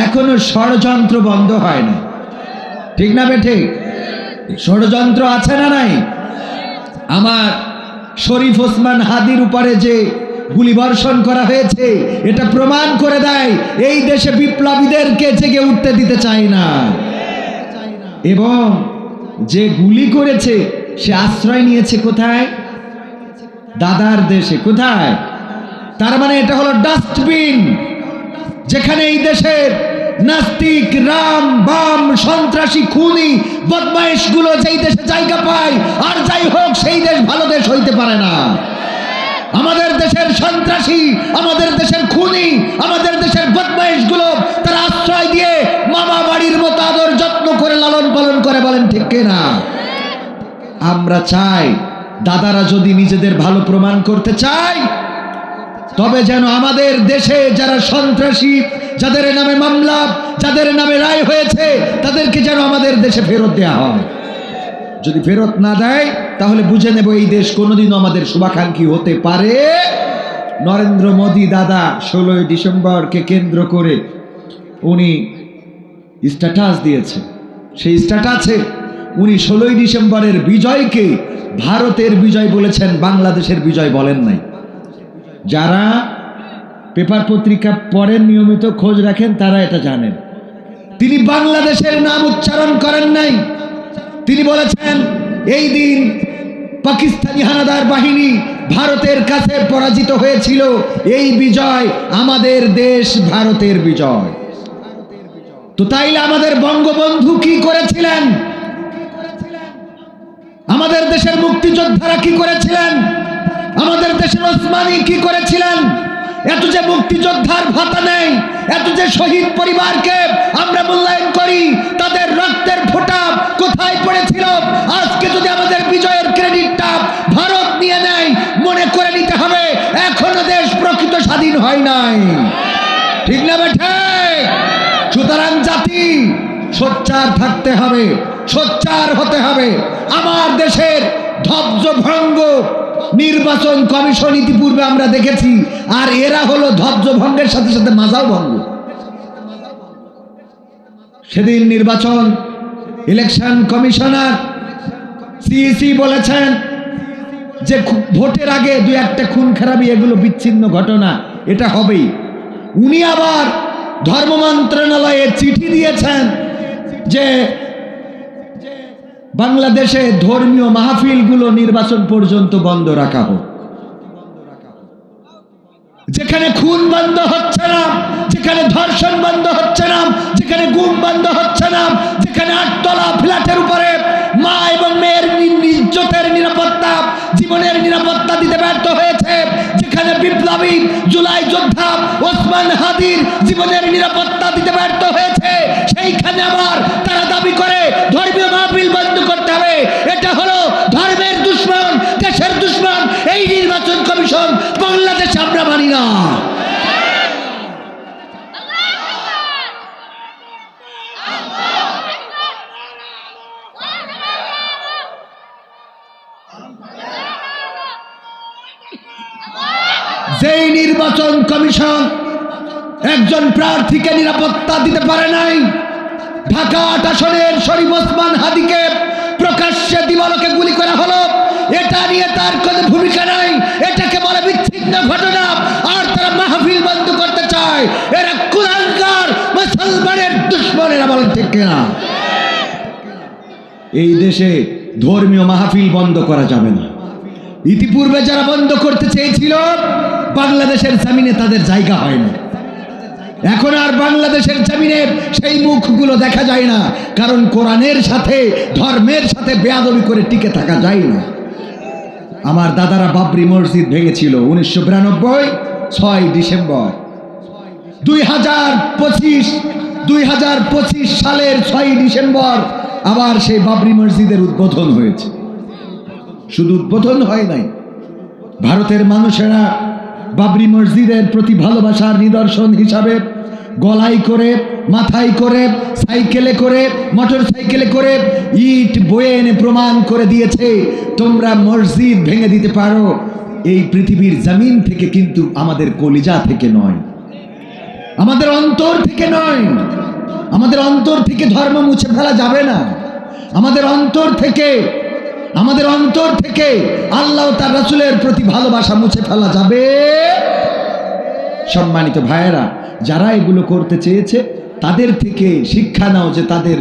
এখনো ষড়যন্ত্র বন্ধ হয় না, ঠিক না বেঠিক? ষড়যন্ত্র আছে না নাই? আমার শরীফ ওসমান হাদির উপরে যে গুলিবর্ষণ করা হয়েছে এটা প্রমাণ করে দেয় এই দেশে বিপ্লবীদেরকে জেগে উঠতে দিতে চায় না। এবং যে গুলি করেছে সে আশ্রয় নিয়েছে কোথায়? দাদার দেশে। কোথায়? তার মানে এটা হলো ডাস্টবিন, যেখানে এই দেশের নাস্তিক, রাম, বাম, সন্ত্রাসী, খুনি, বদমাইশ গুলো যেই দেশে জায়গা পায়, আর যাই হোক সেই দেশ ভালো দেশ হইতে পারে না। আমাদের দেশের সন্ত্রাসী, আমাদের দেশের খুনি, আমাদের দেশের বদমাইশ গুলো তারা আশ্রয় দিয়ে মামা বাড়ির মতো আদর যত্ন করে লালন পালন করে। বলেন ঠিক কিনা? আমরা চাই দাদারা যদি নিজেদের ভালো প্রমাণ করতে চায় তবে যেন আমাদের দেশে যারা সন্ত্রাসী, যাদের নামে মামলা, যাদের নামে রায় হয়েছে, তাদেরকে যেন আমাদের দেশে ফেরত দেওয়া হয়। যদি ফেরত না দেয় তাহলে বুঝে নেব এই দেশ কোনোদিনও আমাদের শুভাকাঙ্ক্ষী হতে পারে। নরেন্দ্র মোদী দাদা 16 ডিসেম্বরকে কেন্দ্র করে উনি স্ট্যাটাস দিয়েছে। সেই স্ট্যাটাসে উনি 16 ডিসেম্বরের বিজয়কে ভারতের বিজয় বলেছেন, বাংলাদেশের বিজয় বলেন নাই। যারা পেপার পত্রিকা পড়েন, নিয়মিত খোঁজ রাখেন, তারা এটা জানেন। তিনি বাংলাদেশের নাম উচ্চারণ করেন নাই। তিনি বলেছেন এই দিন পাকিস্তানি হানাদার বাহিনী ভারতের কাছে পরাজিত হয়েছিল, এই বিজয় আমাদের দেশ ভারতের বিজয়। তো তাইলে আমাদের বঙ্গবন্ধু কি করেছিলেন? আমাদের দেশের মুক্তিযোদ্ধারা কি করেছিলেন? আমাদের দেশের ওসমানী কি করেছিলেন? এত যে মুক্তিযোদ্ধার ভাতা নেই, এত যে শহীদ পরিবারকে আমরা মূল্যায়ন করি, তাদের রক্তের ফোঁটা কোথায় পড়েছিল? আজকে যদি আমাদের বিজয়ের ক্রেডিটটা ভারত নিয়ে নেয়, মনে করে নিতে হবে এখনো দেশ প্রকৃত স্বাধীন হয় নাই। ঠিক না বেঠে? সুতরাং জাতি সোচ্চার থাকতে হবে, সোচ্চার হতে হবে। আমার দেশের ধ্বজভঙ্গ নির্বাচন কমিশন ইতিপূর্বে আমরা দেখেছি, আর এরা হলো ধ্বজভঙ্গের সাথে সাথে মাজাও ভঙ্গ। সেদিন নির্বাচন ইলেকশন কমিশনার সিইসি বলেছেন যে ভোটের আগে দু একটা খুন খারাপি, এগুলো বিচ্ছিন্ন ঘটনা, এটা হবেই। উনি আবার ধর্ম মন্ত্রণালয়ে চিঠি দিয়েছেন যে বাংলাদেশে ধর্মীয় মাহফিলগুলো নির্বাচন পর্যন্ত বন্ধ রাখা হোক। যেখানে খুন বন্ধ হচ্ছে না, যেখানে ধর্ষণ বন্ধ হচ্ছে না, যেখানে গুম বন্ধ হচ্ছে না, যেখানে 8 তলা ফ্ল্যাটের উপরে মা এবং মেয়ের ইজ্জতের নিরাপত্তা, জীবনের নিরাপত্তা দিতে ব্যর্থ হয়েছে, যেখানে বিপ্লবী জুলাই যোদ্ধা ওসমান হাদির জীবনের নিরাপত্তা দিতে ব্যর্থ হয়েছে, সেইখানে আবার তারা দাবি করে ধর্মীয় মাহফিল বন্ধ করতে হবে। এটা হলো ধর্মের দুশ্মন, দেশের দুশ্মন। এই নির্বাচন কমিশন বাংলাদেশে আমরা মানি না। যেই নির্বাচন কমিশন একজন প্রার্থীকে নিরাপত্তা দিতে পারে নাই, ঢাকা 8 আসনের শরীফ ওসমান হাদিকে প্রকাশ্যে দিবালোকে গুলি করা হলো, এটা নিয়ে তার কোনো ভূমিকা নাই, এটাকে বলে বিচ্ছিন্ন ঘটনা। আর তারা মাহফিল বন্ধ করতে চায়। এরা কুলাঙ্গার মুসলমানের দুশ্মনেরা। বলেন ঠিক কিনা? এই দেশে ধর্মীয় মাহফিল বন্ধ করা যাবে না। ইতিপূর্বে যারা বন্ধ করতে চেয়েছিল, বাংলাদেশের জমিনে তাদের জায়গা হয় না। এখন আর বাংলাদেশের জমিনে সেই মুখগুলো দেখা যায় না, কারণ কোরআনের সাথে ধর্মের সাথে বেয়াদবি করে টিকে থাকা যায় না। আমার দাদারা বাবরি মসজিদ ভেঙেছিল 1992 6 ডিসেম্বর। 2025 সালের 6 ডিসেম্বর আবার সেই বাবরি মসজিদের উদ্বোধন হয়েছে। শুধু উদ্বোধন হয় নাই, ভারতের মানুষেরা বাবরি মসজিদের প্রতি ভালোবাসার নিদর্শন হিসাবে গলায় করে, মাথায় করে, সাইকেলে করে, মোটর সাইকেলে করে ইট বয়ে এনে প্রমাণ করে দিয়েছে তোমরা মসজিদ ভেঙে দিতে পারো, এই পৃথিবীর জমিন থেকে, কিন্তু আমাদের কলিজা থেকে নয়। আমাদের অন্তর থেকে নয়, আমাদের অন্তর থেকে ধর্ম মুছে ফেলা যাবে না। আমাদের অন্তর থেকে আল্লাহ তার রাসূলের প্রতি ভালোবাসা মুছে ফেলা যাবে। সম্মানিত ভাইয়েরা, যারা এগুলো করতে চেয়েছে তাদের থেকে শিক্ষা নাও যে তাদের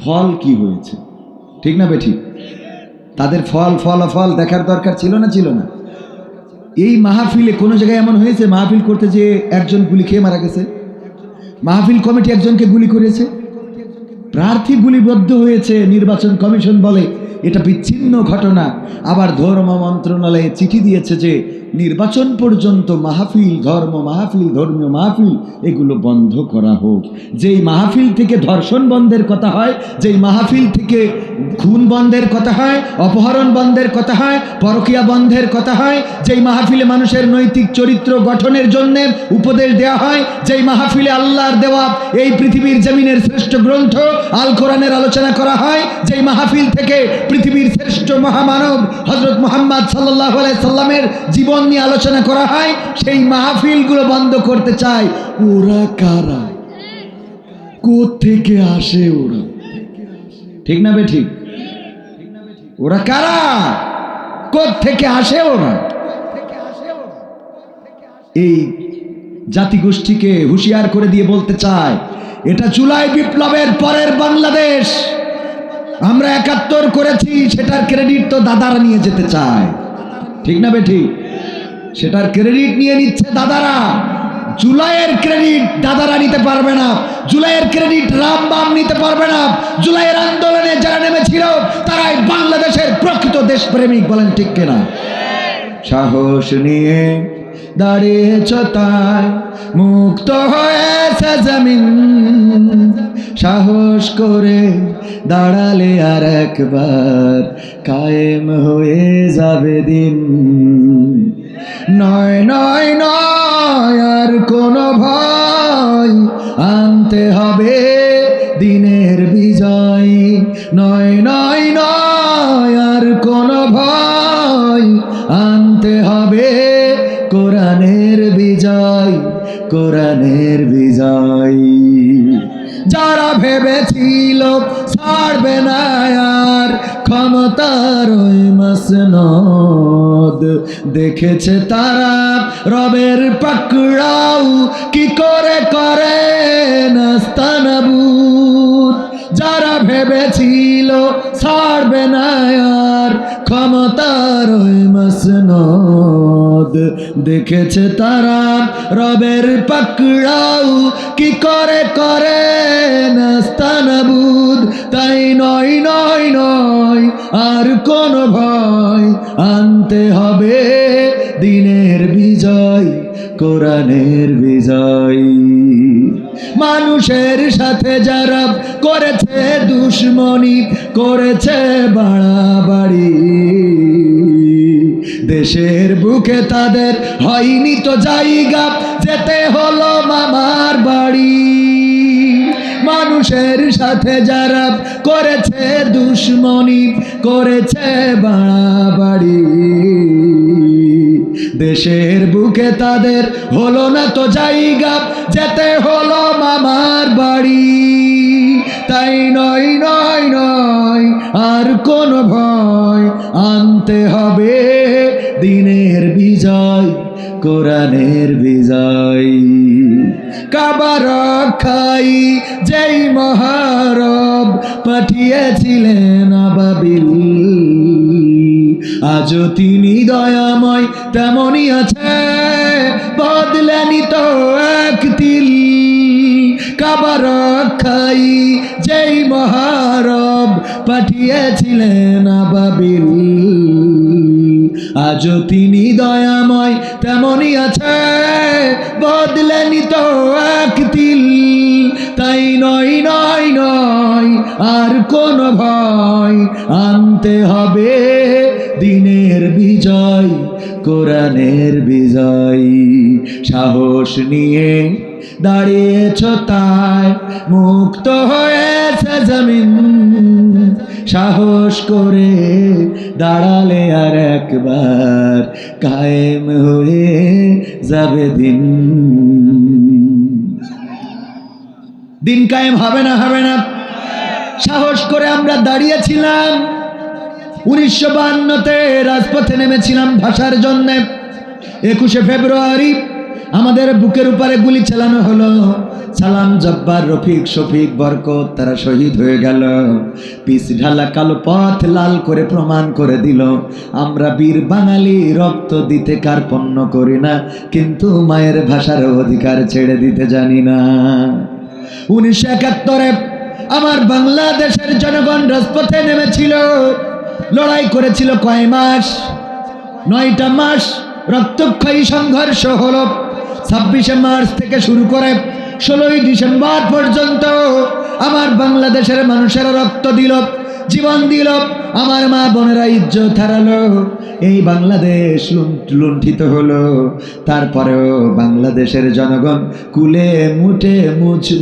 ফল কি হয়েছে। ঠিক না বেঠিক? তাদের ফলাফল দেখার দরকার ছিল না? এই মাহফিলে কোনো জায়গায় এমন হয়েছে মাহফিল করতে যে একজন গুলি খেয়ে মারা গেছে? মাহফিল কমিটি একজনকে গুলি করেছে, প্রার্থী গুলিবদ্ধ হয়েছে, নির্বাচন কমিশন বলে এটা বিচ্ছিন্ন ঘটনা। আবার ধর্ম মন্ত্রণালয়ে চিঠি দিয়েছে যে নির্বাচন পর্যন্ত মাহফিল, ধর্মীয় মাহফিল এগুলো বন্ধ করা হোক। যেই মাহফিল থেকে ধর্ষণ বন্ধের কথা হয়, যেই মাহফিল থেকে খুন বন্ধের কথা হয়, অপহরণ বন্ধের কথা হয়, পরকীয়া বন্ধের কথা হয়, যেই মাহফিলে মানুষের নৈতিক চরিত্র গঠনের জন্য উপদেশ দেওয়া হয়, যেই মাহফিলে আল্লাহর দেওয়া এই পৃথিবীর জমিনের শ্রেষ্ঠ গ্রন্থ আল কোরআনের আলোচনা করা হয়, যেই মাহফিল থেকে পৃথিবীর শ্রেষ্ঠ মহামানব হযরত মুহাম্মদ সাল্লাল্লাহু আলাইহি সাল্লামের জীবন নিয়ে আলোচনা করা হয়, সেই মাহফিলগুলো বন্ধ করতে চায়। ওরা কারা? কোত্থেকে আসে ওরা? ঠিক না বেঠিক? ওরা কারা? কোত্থেকে আসে ওরা? এই জাতিগোষ্ঠীকে হুঁশিয়ার করে দিয়ে বলতে চায়, এটা জুলাই বিপ্লবের পরের বাংলাদেশ। আমরা ৭১ করেছি, সেটার ক্রেডিট তো দাদারা নিয়ে যেতে চায়। ঠিক না বেঠিক? সেটার ক্রেডিট নিয়ে নিচ্ছে দাদারা। জুলাইয়ের ক্রেডিট দাদারা নিতে পারবে না, জুলাইয়ের ক্রেডিট রামবাম নিতে পারবে না। জুলাইয়ের আন্দোলনে যারা নেমেছিল তারাই বাংলাদেশের প্রকৃত দেশপ্রেমিক। বলেন ঠিক কিনা? সাহস নিয়ে দাঁড়িয়েছ তাই মুক্ত হয়েছে জমিন, সাহস করে দাঁড়ালে আর একবার কায়েম হয়ে যাবে দিন। নয় আর কোনো ভয়, আনতে হবে দিনের বিজয়। নয় আর কোনো ভয়, আনতে হবে কোরআনের বিজয়, কোরআনের বিজয়। যারা ভেবেছিল ছাড়বে না আর ক্ষমতার ওই মসনদ, দেখেছে তারা রবের পাকড়াও কি করে করে নাস্তানাবুদ। যারা ভেবেছিল ছাড়বে না আর ক্ষমতার ওই মসনদ, দেখেছে তারা রবের পাকড়াও কি করে করে নাস্তানাবুদ। তাই নয় আর কোনো ভয়, আনতে হবে দিনের বিজয়, কোরআনের বিজয়। মানুষের সাথে যারা করেছে দুশ্মনী, করেছে বাড়াবাড়ি, দেশের বুকে তাদের হয়নি তো জায়গা, যেতে হলো মামার বাড়ি। মানুষের সাথে যারা করেছে দুশ্মনী, করেছে বাড়াবাড়ি, দেশের বুকে তাদের হলো না তো জায়গা, যেতে হলো মামার বাড়ি। তাই নয় আর কোনো ভয়, আনতে হবে দিনের বিজয়, কোরআনের বিজয়। কাবা রক্ষাই যেই মহারব পাঠিয়েছিলেন আবাবিল, আজও তিনি দয়াময় তেমনই আছে, বদলেনি তো এক তিল। কাবা রক্ষাই যেই মহারব পাঠিয়েছিলেন আবাবিল, আজও তিনি দয়াময় তেমনই আছে, বদলেনি তো এক তিল। তাই নয় আর কোনো ভয়, আনতে হবে দিনের বিজয়, কোরআনের বিজয়। সাহস নিয়ে দাঁড়িয়েছ তাই মুক্ত হয়েছে জমিন, সাহস করে দাঁড়ালে আর একবার কায়েম হয়ে যাবে দিন। দিন কায়েম হবে না হবে না? সাহস করে আমরা দাঁড়িয়েছিলাম 1952-তে রাজপথে নেমেছিলাম ভাষার জন্যে। 21শে ফেব্রুয়ারি আমাদের বুকের উপরে গুলি চালানো হলো। সালাম, জব্বার, রফিক, শফিক, বরকত তারা শহীদ হয়ে গেল। পিছ ঢালা কালো পথ লাল করে প্রমাণ করে দিল আমরা বীর বাঙালি রক্ত দিতে কার্পণ্য করি না, কিন্তু মায়ের ভাষার অধিকার ছেড়ে দিতে জানি না। 1971-এ আমার বাংলাদেশের জনগণ রাজপথে নেমেছিল, লড়াই করেছিল কয় মাস? 9টা মাস রক্তক্ষয়ী সংঘর্ষ হলো। 26শে মার্চ থেকে শুরু করে 16ই ডিসেম্বর পর্যন্ত আমার বাংলাদেশের মানুষেরা রক্ত দিল, জীবন দিল, আমার মা বোনেরা ইজ্জত হারালো, এই বাংলাদেশ লুণ্ঠিত হলো। তারপরেও বাংলাদেশের জনগণ কুলে মুঠে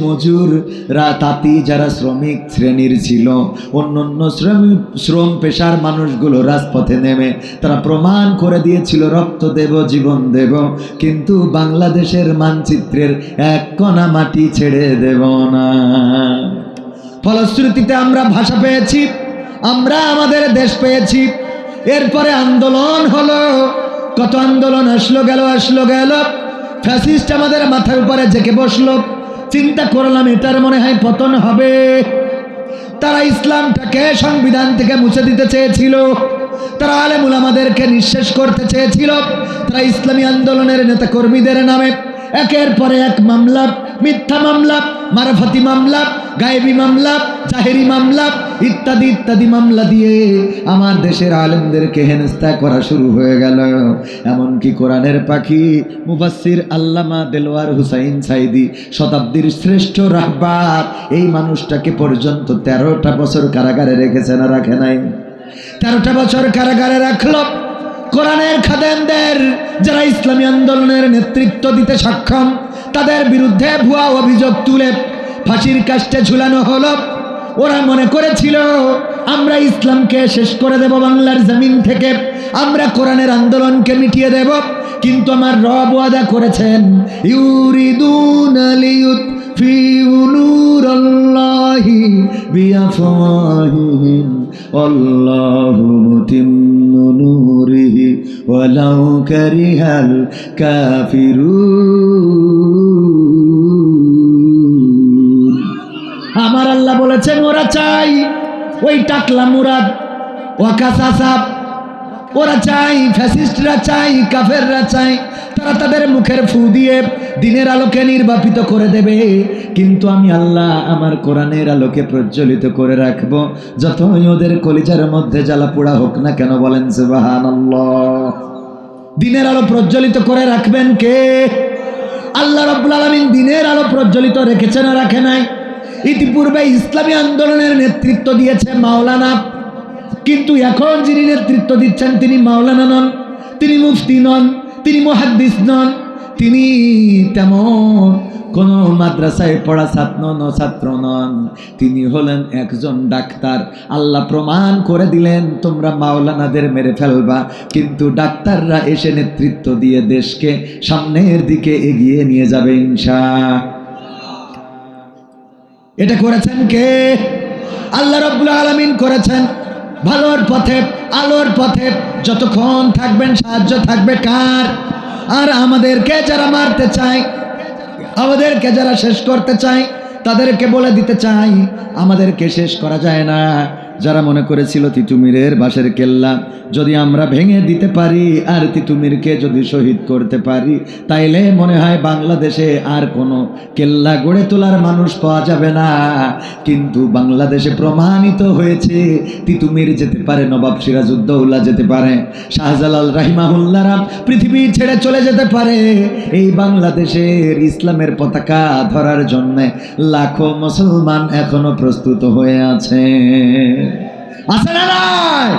মজুর তাঁতি যারা শ্রমিক শ্রেণীর ছিল, অন্য শ্রম পেশার মানুষগুলো রাজপথে নেমে তারা প্রমাণ করে দিয়েছিল রক্ত দেব, জীবন দেব, কিন্তু বাংলাদেশের মানচিত্রের এক কণা মাটি ছেড়ে দেব না। ফলশ্রুতিতে আমরা ভাষা পেয়েছি, আমরা আমাদের দেশ পেয়েছি। এরপরে আন্দোলন হলো, কত আন্দোলন আসলো গেল। ফ্যাসিস্ট আমাদের মাথার উপরে জেকে বসলো। চিন্তা করলাম এটার মনে হয় পতন হবে। তারা ইসলামটাকে সংবিধান থেকে মুছে দিতে চেয়েছিল, তারা আলেম উলামাদেরকে নিঃশেষ করতে চেয়েছিল। তারা ইসলামী আন্দোলনের নেতা কর্মীদের নামে একের পরে এক মামলা, মিথ্যা মামলা, মারফতি মামলা, গায়েবী মামলা, জাহেরি মামলা ইত্যাদি ইত্যাদি মামলা দিয়ে আমার দেশের আলেমদেরকে হেনস্থা করা শুরু হয়ে গেল। এমনকি কোরআনের পাখি মুফাসসির আল্লামা দেলোয়ার হুসাইন সাইদি, শতাব্দীর শ্রেষ্ঠ রাহবার, এই মানুষটাকে পর্যন্ত 13টা বছর কারাগারে রেখেছে না রাখে নাই? 13টা বছর কারাগারে রাখলো কোরআনের খাদেমদের, যারা ইসলামী আন্দোলনের নেতৃত্ব দিতে সক্ষম, তাদের বিরুদ্ধে ভুয়া অভিযোগ তুলে ফাঁসির কাস্টে ঝুলানো হলো। ওরা মনে করেছিল আমরা ইসলামকে শেষ করে দেব বাংলার জমিন থেকে, আমরা কোরআনের আন্দোলনকে মিটিয়ে দেব। কিন্তু আমার রব ওয়াদা করেছেন, ইউরিদুনা লিয়ুতফিউ নূরাল্লাহি বিআফওয়াহিহিম আল্লাহু মুতিম্মু নূরিহি ওয়ালাউ কারিহাল কাফিরুন। আমার আল্লাহ বলেছেন ওরা চাই ওই টাকলা মুরাদ, ওয়াকাসা সাপ, ওরা চাই, ফ্যাসিস্টরা চাই, কাফেররা চাই, তারা তাদের মুখের ফু দিয়ে দিনের আলোকে নির্বাপিত করে দেবে, কিন্তু আমি আল্লাহ আমার কোরআনের আলোকে প্রজ্বলিত করে রাখবো, যতই ওদের কলিজার মধ্যে জ্বালা পোড়া হোক না কেন। বলেন সুবহানাল্লাহ। দিনের আলো প্রজ্বলিত করে রাখবেন কে? আল্লাহ রাব্বুল আলামিন দিনের আলো প্রজ্বলিত রেখেছে না রাখে নাই? ইতিপূর্বে ইসলামী আন্দোলনের নেতৃত্ব দিয়েছে মাওলানা, কিন্তু এখন যিনি নেতৃত্ব দিচ্ছেন তিনি মাওলানা নন, তিনি মুফতি নন, তিনি মুহাদ্দিস নন, তিনি তেমন কোন মাদ্রাসায় পড়া ছাত্র নন, তিনি হলেন একজন ডাক্তার। আল্লাহ প্রমাণ করে দিলেন তোমরা মাওলানাদের মেরে ফেলবা, কিন্তু ডাক্তাররা এসে নেতৃত্ব দিয়ে দেশকে সামনের দিকে এগিয়ে নিয়ে যাবে ইনশাআল্লাহ। এটা করেছেন কে? আল্লাহ রাব্বুল আলামিন করেছেন। ভালোর পথে, আলোর পথে যতক্ষণ থাকবেন সাহায্য থাকবে কার? আর আমাদেরকে যারা মারতে চায়, আমাদেরকে যারা শেষ করতে চায়, তাদেরকে বলে দিতে চাই আমাদেরকে শেষ করা যায় না। যারা মনে করেছিল তিতুমিরের বাঁশের কেল্লা যদি আমরা ভেঙে দিতে পারি আর তিতুমিরকে যদি শহীদ করতে পারি, তাইলে মনে হয় বাংলাদেশে আর কোনো কেল্লা গড়ে তোলার মানুষ পাওয়া যাবে না। কিন্তু বাংলাদেশে প্রমাণিত হয়েছে তিতুমির যেতে পারে, নবাব সিরাজউদ্দৌলা যেতে পারে, শাহজালাল রাহিমাহুল্লাহরা পৃথিবী ছেড়ে চলে যেতে পারে। এই বাংলাদেশের ইসলামের পতাকা ধরার জন্য লাখো মুসলমান এখনো প্রস্তুত হয়ে আছে। আছে না নাই?